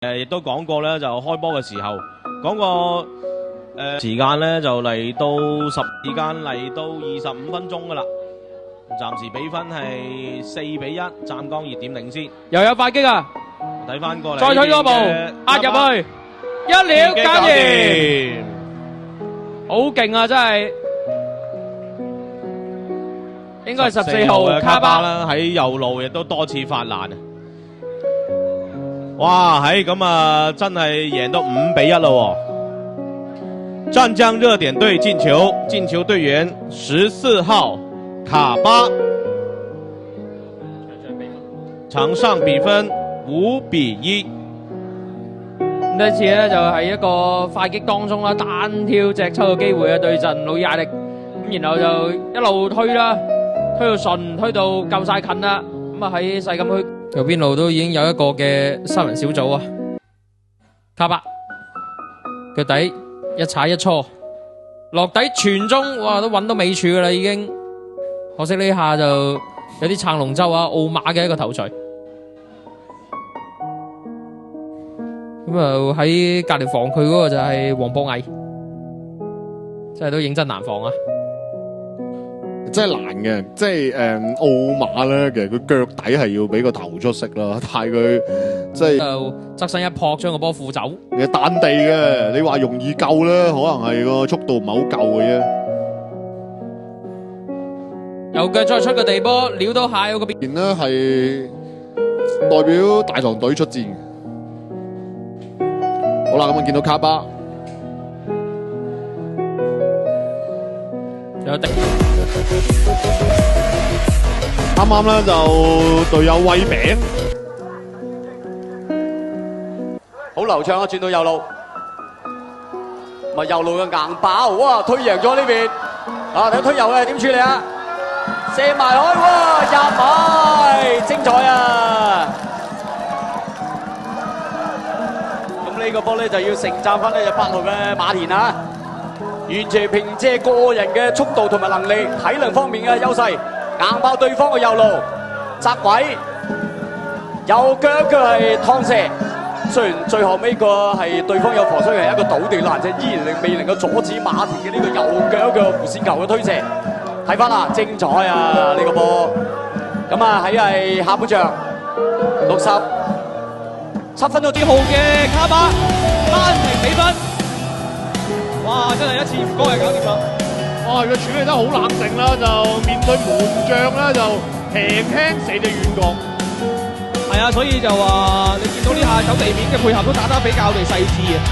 亦都講過咧，就開波嘅時候講過時間咧就嚟到時間嚟到25分鐘噶啦，暫時比分係4-1，湛江熱點領先。又有快擊啊！睇翻過嚟，再退多步，壓入去，一料搞掂，好勁啊！真係，應該係14號嘅卡巴啦，喺右路亦都多次發難啊！哇，係咁啊，真係贏到5-1咯！湛江熱點隊進球，進球隊員14號卡巴，場上比分5-1。呢次咧就係一個快擊當中啦，單挑隻抽嘅機會啊，對陣魯爾艾力，咁然後就一路推啦，推到順，推到夠晒近啦，咁啊喺細禁區右邊路都已經有一個嘅三人小組啊，卡巴腳底一踩一搓，落底傳中，哇都揾到尾處噶啦已經，可惜呢下就有啲撐龍舟啊，奧馬嘅一個頭槌。咁啊喺隔籬防佢嗰個就係黃博毅，真係都認真難防啊！真係難嘅，即係奧馬咧，其實佢腳底係要俾個頭出色啦，但係佢即係就側身一撲將個波扶走。其實彈地嘅，你話容易救咧，可能係個速度唔係好夠嘅啫。右腳再出個地波，撩到下嗰邊。呢係代表大堂隊出戰。好啦，咁啊見到卡巴，有敵。啱啱咧就隊友喂餅，好流暢啊！轉到右路，咪右路嘅硬爆，哇！推贏咗呢邊，啊睇推右嘅點處理啊？射埋開，哇！入埋，精彩啊！呢個波咧就要承讚翻呢隻8號嘅馬田啊，完全憑借個人嘅速度同埋能力、體能方面嘅優勢，硬爆對方嘅右路，側位，右腳佢係趟射。雖然最後尾個係對方有防守係一個倒地攔射，依然未能夠阻止馬田嘅呢個右腳嘅弧線球嘅推射。睇翻啦，精彩啊呢個波！咁啊喺係下半場67分鐘之後嘅卡巴扳平比分，哇！真係一次唔該係搞掂啦。哇！佢處理得好冷靜啦，就面對門將咧就輕輕射隻遠角。係啊，所以就話你見到呢下走地面嘅配合都打得比較地細緻啊。